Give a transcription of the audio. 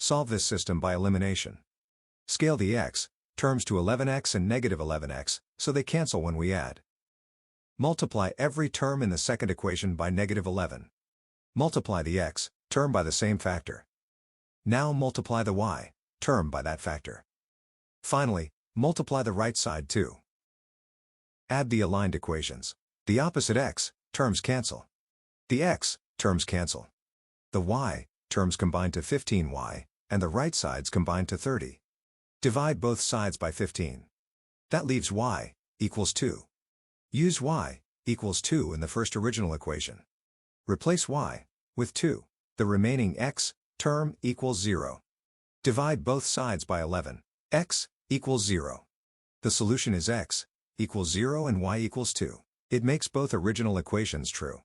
Solve this system by elimination. Scale the x terms to 11x and negative 11x, so they cancel when we add. Multiply every term in the second equation by negative 11. Multiply the x term by the same factor. Now multiply the y term by that factor. Finally, multiply the right side too. Add the aligned equations. The opposite x terms cancel. The x terms cancel. The y terms combine to 15y, and the right sides combine to 30. Divide both sides by 15. That leaves y equals 2. Use y equals 2 in the first original equation. Replace y with 2. The remaining x term equals 0. Divide both sides by 11. X equals 0. The solution is x equals 0 and y equals 2. It makes both original equations true.